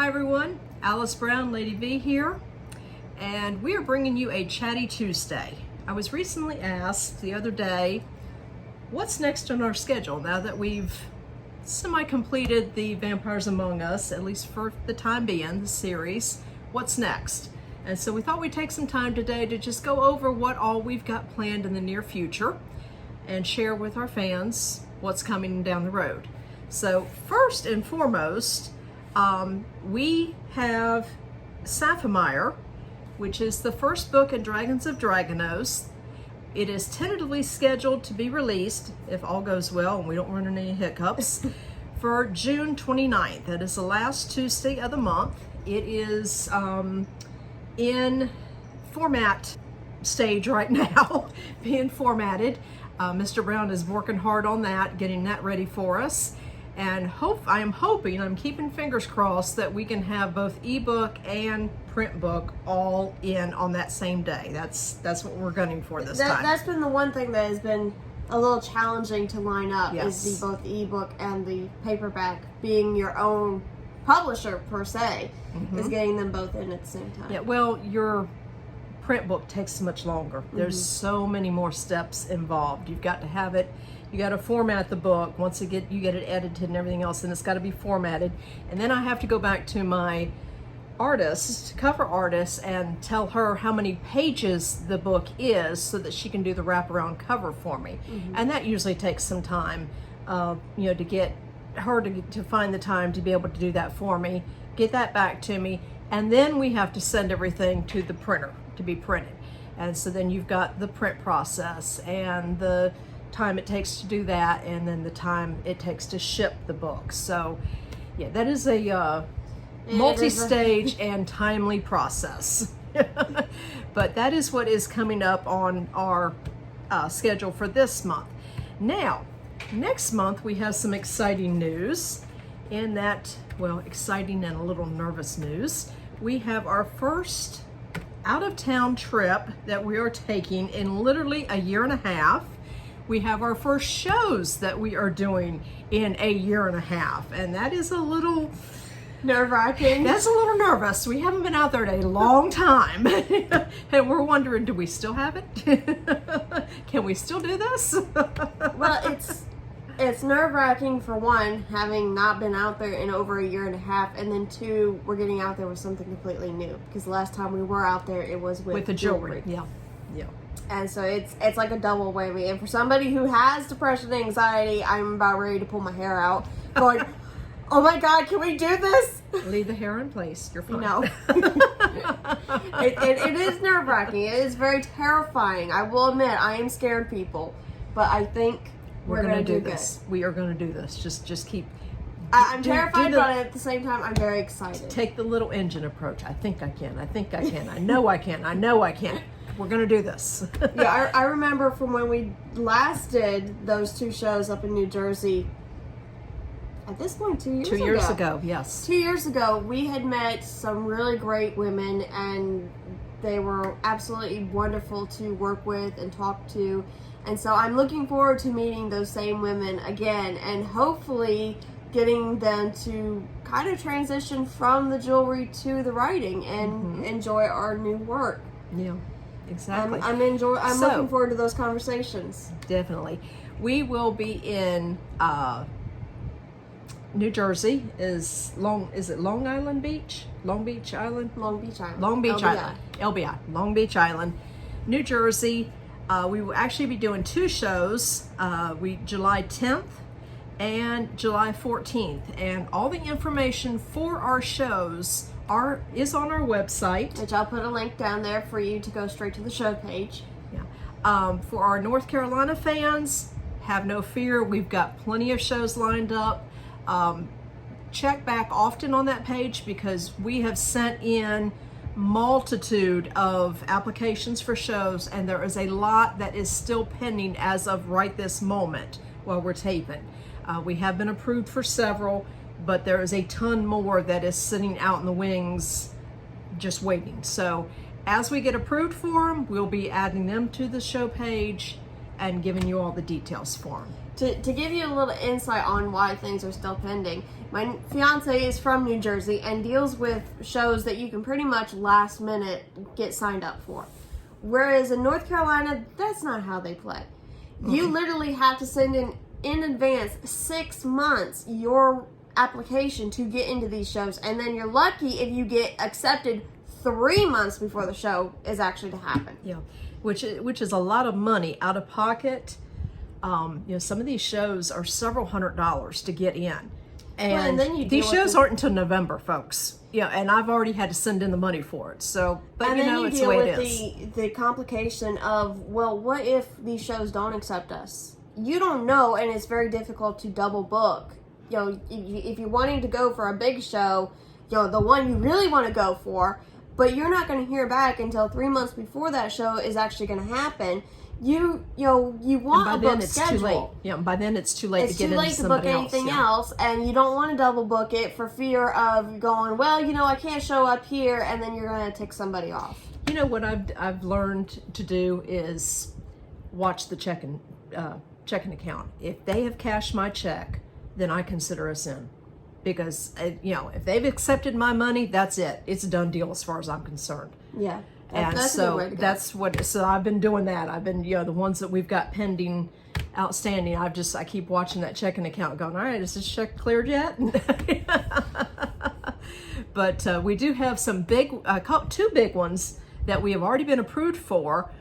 Hi everyone, Alice Brown, Lady V here, and we are bringing you a Chatty Tuesday. I was recently asked the other day, what's next on our schedule now that we've semi-completed the Vampires Among Us, at least for the time being, the series, what's next? And so we thought we'd take some time today to just go over what all we've got planned in the near future and share with our fans what's coming down the road. So first and foremost, we have Sci-Fi, which is the first book in Dragons of Dragonose. It is tentatively scheduled to be released, if all goes well and we don't run into any hiccups, for June 29th. That is the last Tuesday of the month. It is in format stage right now, being formatted. Mr. Brown is working hard on that, getting that ready for us. And I'm keeping fingers crossed that we can have both ebook and print book all in on that same day. That's what we're gunning for this time. That's been the one thing that has been a little challenging to line up, yes. is both the ebook and the paperback. Being your own publisher per se, is getting them both in at the same time. Yeah, well, your print book takes so much longer. There's so many more steps involved. You've got to have it. You got to format the book. Once you get it edited and everything else, and it's got to be formatted. And then I have to go back to my cover artist, and tell her how many pages the book is so that she can do the wraparound cover for me. And that usually takes some time, to get her to find the time to be able to do that for me, get that back to me, and then we have to send everything to the printer to be printed. And so then you've got the print process and the time it takes to do that, and then the time it takes to ship the book. So yeah, that is a multi-stage and timely process. But that is what is coming up on our schedule for this month. Now, next month we have some exciting news. In that, well, exciting and a little nervous news, we have our first out-of-town trip that we are taking in literally a year and a half. We have our first shows that we are doing in a year and a half, and that is a little nerve-wracking. That's a little nervous. We haven't been out there in a long time, and we're wondering, do we still have it? Can we still do this? Well, it's nerve-wracking for one, having not been out there in over a year and a half, and then two, we're getting out there with something completely new, because the last time we were out there, it was with the jewelry. Yeah. And so it's like a double whammy. And for somebody who has depression and anxiety, I'm about ready to pull my hair out, going, oh my God, can we do this? Leave the hair in place. You're fine. No. It is nerve-wracking. It is very terrifying. I will admit, I am scared people. But I think we're going to do this. We are going to do this. Just keep... I'm terrified, but at the same time, I'm very excited. Take the little engine approach. I think I can. I think I can. I know I can. I know I can. We're going to do this. Yeah, I remember from when we last did those two shows up in New Jersey. At this point, 2 years ago. 2 years ago, yes. 2 years ago, we had met some really great women, and they were absolutely wonderful to work with and talk to. And so I'm looking forward to meeting those same women again, and hopefully getting them to kind of transition from the jewelry to the writing and enjoy our new work. Yeah, exactly. I'm looking forward to those conversations. Definitely. We will be in New Jersey. Is it Long Island Beach? Long Beach Island? Long Beach Island. Long Beach LBI. Island. LBI. Long Beach Island. New Jersey. We will actually be doing two shows. July 10th and July 14th. And all the information for our shows is on our website. Which I'll put a link down there for you to go straight to the show page. Yeah. For our North Carolina fans, have no fear. We've got plenty of shows lined up. Check back often on that page, because we have sent in multitude of applications for shows, and there is a lot that is still pending as of right this moment while we're taping. We have been approved for several, but there is a ton more that is sitting out in the wings just waiting. So as we get approved for them, we'll be adding them to the show page and giving you all the details for them. to give you a little insight on why things are still pending, my fiance is from New Jersey and deals with shows that you can pretty much last minute get signed up for. Whereas in North Carolina, that's not how they play. You literally have to send in advance 6 months your application to get into these shows, and then you're lucky if you get accepted 3 months before the show is actually to happen. Yeah, which is a lot of money out of pocket. Some of these shows are several $100s to get in, and then you these shows aren't until November, folks. And I've already had to send in the money for it. So, but and then you it's deal the way with it is. the complication of, well, what if these shows don't accept us? You don't know, and it's very difficult to double book. If you're wanting to go for a big show, the one you really want to go for, but you're not going to hear back until 3 months before that show is actually going to happen. You want a book schedule. Too late. Yeah, by then it's too late to get into somebody else. It's too late to book anything else, and you don't want to double book it for fear of going, well, I can't show up here, and then you're going to tick somebody off. What I've learned to do is watch the checking account. If they have cashed my check, then I consider us in. Because, if they've accepted my money, that's it. It's a done deal as far as I'm concerned. Yeah. And that's so a good way to go. so I've been doing that. I've been, the ones that we've got pending, outstanding, I keep watching that checking account going, all right, is this check cleared yet? But we do have some two big ones that we have already been approved for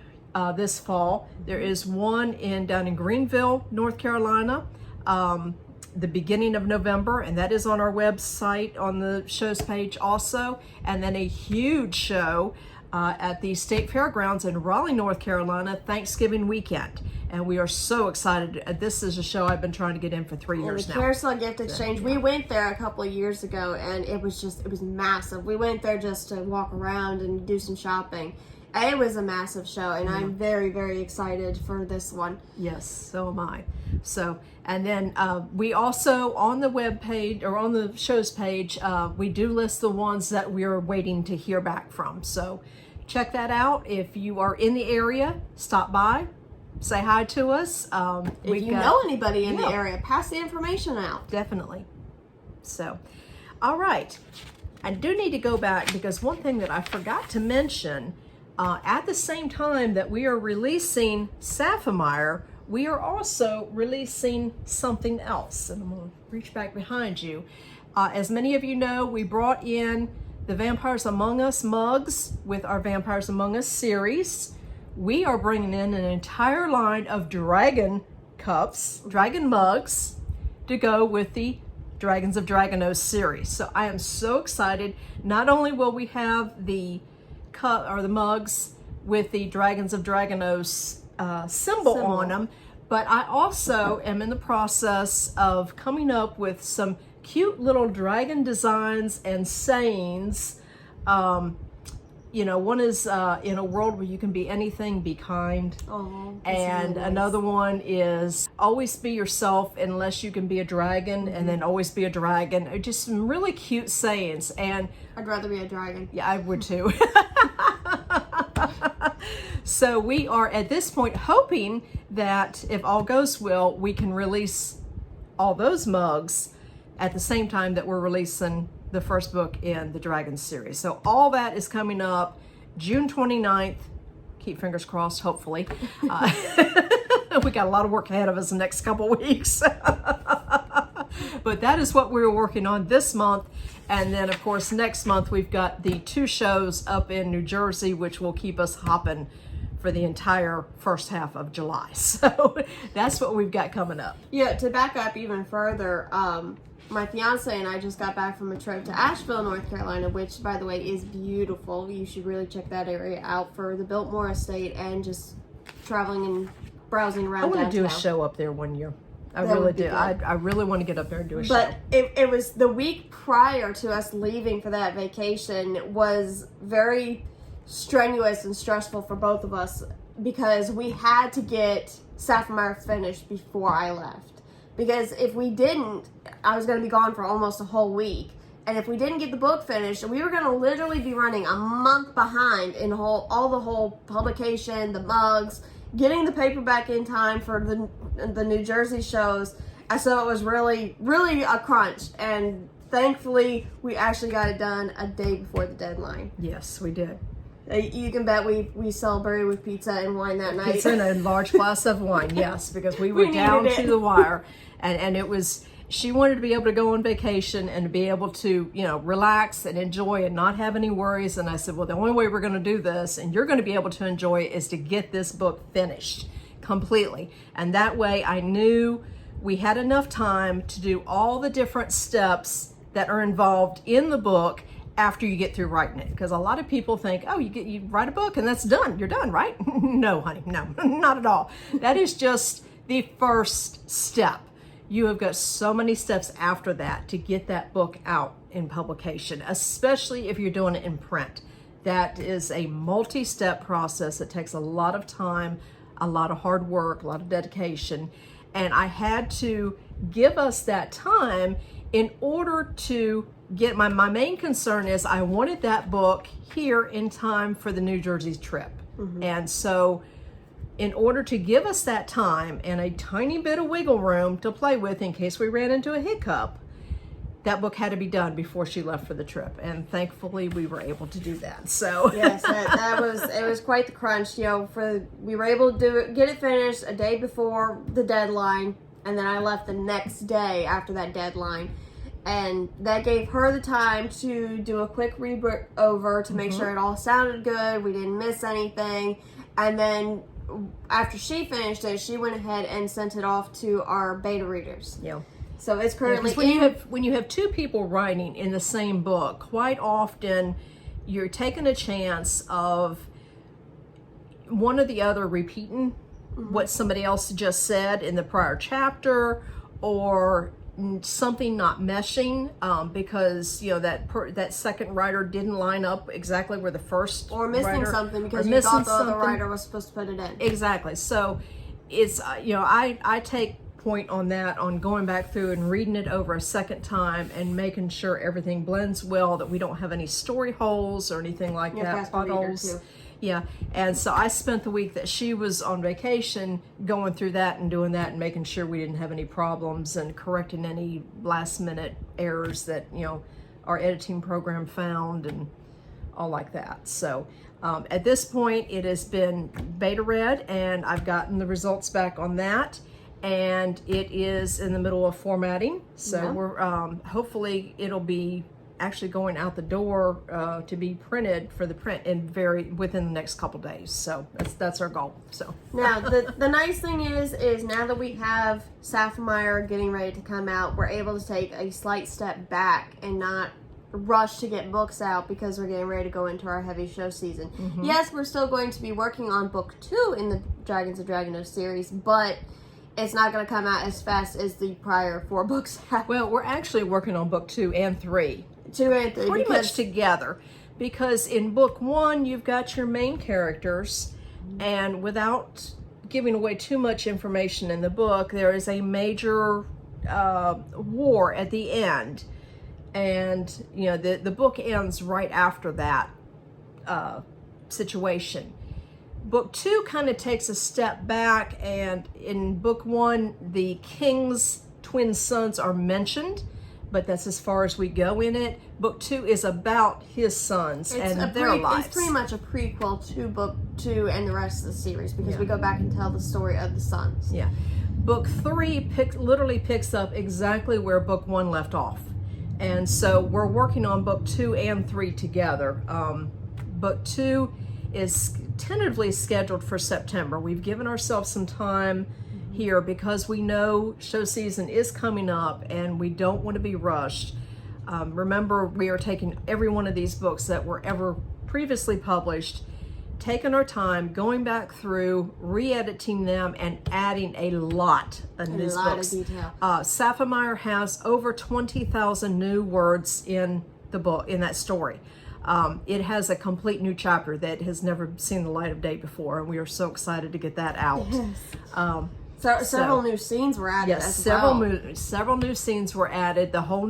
this fall. There is one down in Greenville, North Carolina, the beginning of November, and that is on our website on the shows page also. And then a huge show at the State Fairgrounds in Raleigh, North Carolina, Thanksgiving weekend. And we are so excited. This is a show I've been trying to get in for 3 years now. The Carousel Gift Exchange. We went there a couple of years ago, and it was massive. We went there just to walk around and do some shopping. It was a massive show, and I'm very, very excited for this one. Yes, so am I. So, and then we also, on the web page, or on the shows page, we do list the ones that we're waiting to hear back from. So check that out. If you are in the area, stop by, say hi to us. If you know anybody in the area, pass the information out. Definitely. So, all right. I do need to go back, because one thing that I forgot to mention, at the same time that we are releasing Sapphire, we are also releasing something else. And I'm going to reach back behind you. As many of you know, we brought in the Vampires Among Us mugs with our Vampires Among Us series. We are bringing in an entire line of dragon cups, dragon mugs, to go with the Dragons of Dragonose series. So I am so excited. Not only will we have the cup or the mugs with the Dragons of Dragonose symbol on them, but I also am in the process of coming up with some cute little dragon designs and sayings. One is in a world where you can be anything, be kind. Oh, and really another one is always be yourself unless you can be a dragon, and then always be a dragon. Just some really cute sayings. And I'd rather be a dragon. yeah, I would too. So we are at this point hoping that if all goes well, we can release all those mugs at the same time that we're releasing the first book in the Dragons series. So all that is coming up June 29th. Keep fingers crossed, hopefully. We got a lot of work ahead of us the next couple weeks. But that is what we're working on this month. And then, of course, next month we've got the 2 shows up in New Jersey, which will keep us hopping for the entire first half of July. So that's what we've got coming up. Yeah, to back up even further, my fiance and I just got back from a trip to Asheville, North Carolina, which, by the way, is beautiful. You should really check that area out for the Biltmore Estate and just traveling and browsing around. I want to do a downtown. show up there one year. I really do. I really want to get up there and do a show. But it was the week prior to us leaving for that vacation was very strenuous and stressful for both of us because we had to get Sapphire finished before I left. Because if we didn't, I was going to be gone for almost a whole week. And if we didn't get the book finished, we were going to literally be running a month behind in all the whole publication, the mugs, getting the paperback in time for the the New Jersey shows. And so it was really, really a crunch. And thankfully, we actually got it done a day before the deadline. Yes, we did. You can bet we celebrated with pizza and wine that night. Pizza and a large glass of wine, yes, because we were down to the wire. And it was, she wanted to be able to go on vacation and to be able to, relax and enjoy and not have any worries. And I said, well, the only way we're going to do this and you're going to be able to enjoy it is to get this book finished completely. And that way I knew we had enough time to do all the different steps that are involved in the book after you get through writing it. Because a lot of people think, oh, you write a book and that's done. You're done, right? No, honey, no, not at all. That is just the first step. You have got so many steps after that to get that book out in publication, especially if you're doing it in print. That is a multi-step process. It takes a lot of time, a lot of hard work, a lot of dedication. And I had to give us that time in order to get my main concern is I wanted that book here in time for the New Jersey trip. And so in order to give us that time and a tiny bit of wiggle room to play with in case we ran into a hiccup, that book had to be done before she left for the trip. And thankfully we were able to do that. So yes, it was quite the crunch. We were able to get it finished a day before the deadline, and then I left the next day after that deadline. And that gave her the time to do a quick read over to make sure it all sounded good, we didn't miss anything. And then after she finished it, she went ahead and sent it off to our beta readers. yeah. So it's currently when you have two people writing in the same book, quite often you're taking a chance of one or the other repeating what somebody else just said in the prior chapter, or something not meshing because that second writer didn't line up exactly where the first or missing writer, something because you thought the other writer was supposed to put it in. Exactly. So it's I take point on that, on going back through and reading it over a second time and making sure everything blends well, that we don't have any story holes or anything like that, plot holes. Yeah, and so I spent the week that she was on vacation going through that and doing that and making sure we didn't have any problems and correcting any last minute errors that our editing program found and all like that. So at this point it has been beta read and I've gotten the results back on that, and it is in the middle of formatting. So we're hopefully it'll be actually going out the door to be printed for the print within the next couple days. So that's our goal. So now the nice thing is now that we have Sci-Fi getting ready to come out, we're able to take a slight step back and not rush to get books out because we're getting ready to go into our heavy show season. Yes, we're still going to be working on book 2 in the Dragons of Dragonose series, but it's not going to come out as fast as the prior 4 books have. Well, we're actually working on book 2 and 3. 2 and 3. Pretty much together. Because in book 1, you've got your main characters, and without giving away too much information in the book, there is a major war at the end. And, the book ends right after that situation. Book 2 kind of takes a step back, and in book 1, the king's twin sons are mentioned, but that's as far as we go in it. Book 2 is about his sons and their lives. It's pretty much a prequel to book 2 and the rest of the series because we go back and tell the story of the sons. Yeah. Book 3 literally picks up exactly where book 1 left off. And so we're working on book 2 and 3 together. Book 2 is tentatively scheduled for September. We've given ourselves some time here because we know show season is coming up and we don't want to be rushed. Remember, we are taking every one of these books that were ever previously published, taking our time, going back through, re-editing them, and adding a lot in these books. Of detail. Sci-Fi has over 20,000 new words in the book, in that story. It has a complete new chapter that has never seen the light of day before, and we are so excited to get that out. Yes. Several new scenes were added. Yes, several new scenes were added. That whole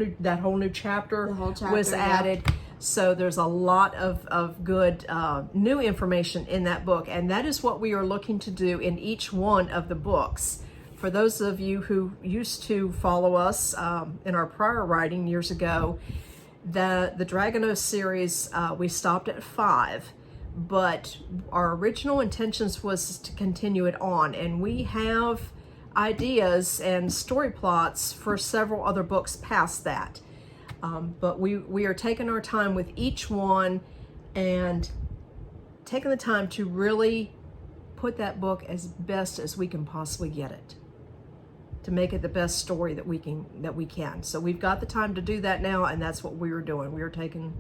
new chapter was added. So there's a lot of good new information in that book, and that is what we are looking to do in each one of the books. For those of you who used to follow us in our prior writing years ago, the Dragonose series, we stopped at 5, but our original intentions was to continue it on, and we have ideas and story plots for several other books past that. But we are taking our time with each one and taking the time to really put that book as best as we can possibly get it, to make it the best story that we can. So we've got the time to do that now, and that's what we were doing. We were taking...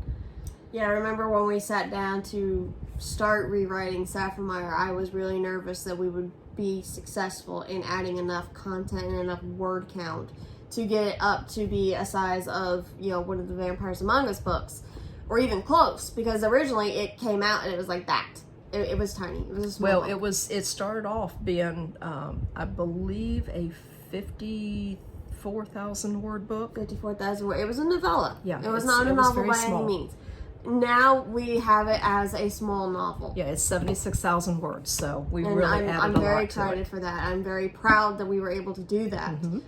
Yeah, I remember when we sat down to start rewriting Sapphire, I was really nervous that we would be successful in adding enough content and enough word count to get it up to be a size of, you know, one of the Vampires Among Us books, or even close, because originally it came out and it was like that. It was tiny. It was a small book. It started off being, I believe, a 54,000 word book. 54,000 words. It was a novella. Yeah, it was not a novel by any means. Now we have it as a small novel. Yeah, it's 76,000 words, so we really added a lot to it. I'm very excited for that. I'm very proud that we were able to do that. Mm-hmm.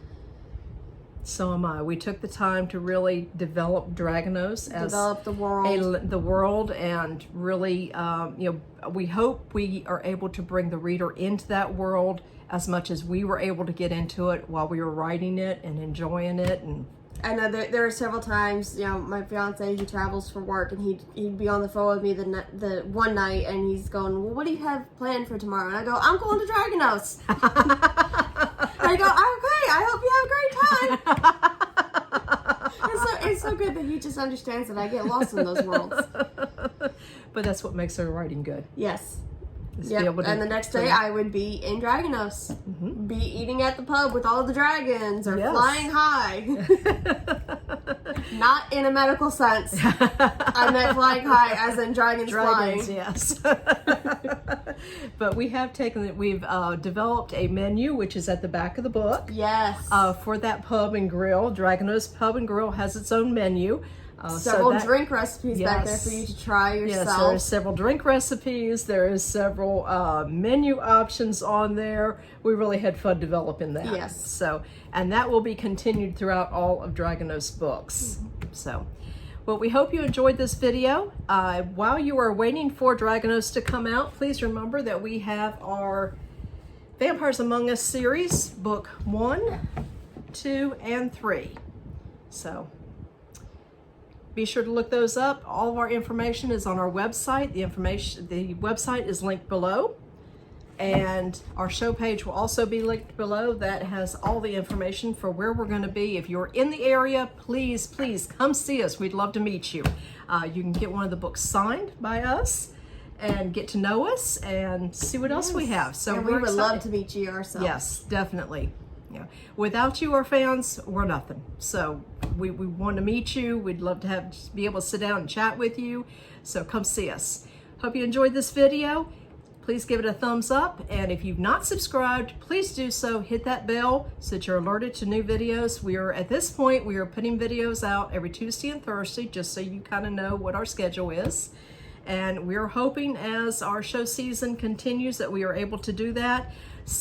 So am I. We took the time to really develop Dragonose as the world, and really, we hope we are able to bring the reader into that world as much as we were able to get into it while we were writing it and enjoying it. And I know there are several times, my fiance, he travels for work, and he'd be on the phone with me the one night, and he's going, well, what do you have planned for tomorrow? And I go, I'm going to Dragonose. And I go, okay, I hope you have a great time. It's so good that he just understands that I get lost in those worlds. But that's what makes our writing good. Yes. Yep. And the next day I would be in Dragonose, be eating at the pub with all the dragons, or flying high. Not in a medical sense. I meant flying high as in dragons flying. Yes. But we've developed a menu, which is at the back of the book. Yes. For that pub and grill. Dragonose Pub and Grill has its own menu. Several drink recipes back there for you to try yourself. Yes, there are several drink recipes. There is several menu options on there. We really had fun developing that. Yes. So, and that will be continued throughout all of Dragonose books. So, well, we hope you enjoyed this video. While you are waiting for Dragonose to come out, please remember that we have our Vampires Among Us series, book 1, 2, and 3. So, be sure to look those up. All of our information is on our website. The website is linked below, and our show page will also be linked below. That has all the information for where we're going to be. If you're in the area, please come see us. We'd love to meet you. You can get one of the books signed by us and get to know us and see what else we have. So we would love to meet you ourselves. Yes, definitely. Yeah. Without you, our fans, we're nothing. So we want to meet you. We'd love to be able to sit down and chat with you. So come see us. Hope you enjoyed this video. Please give it a thumbs up. And if you've not subscribed, please do so. Hit that bell so that you're alerted to new videos. At this point, we are putting videos out every Tuesday and Thursday, just so you kind of know what our schedule is. And we're hoping as our show season continues that we are able to do that.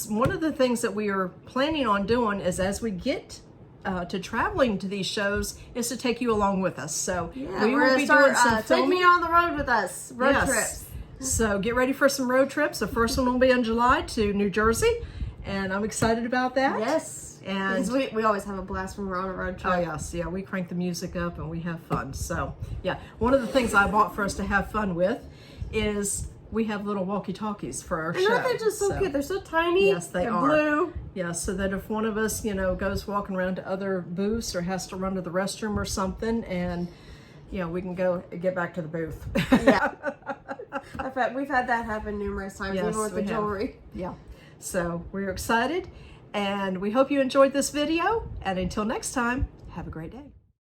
One of the things that we are planning on doing is, as we get to traveling to these shows, is to take you along with us. So we will be doing some filming. Taking you on the road with us. Road trips. So get ready for some road trips. The first one will be in July to New Jersey, and I'm excited about that. Yes. And we always have a blast when we're on a road trip. Oh yes, yeah, we crank the music up and we have fun. So yeah, one of the things I bought for us to have fun with is we have little walkie-talkies for our show. Aren't they just so cute? They're so tiny. Yes, they are. Blue. Yeah, so that if one of us, goes walking around to other booths or has to run to the restroom or something, and we can go get back to the booth. Yeah. We've had that happen numerous times, yes, even with the jewelry. Yeah. So we're excited, and we hope you enjoyed this video. And until next time, have a great day.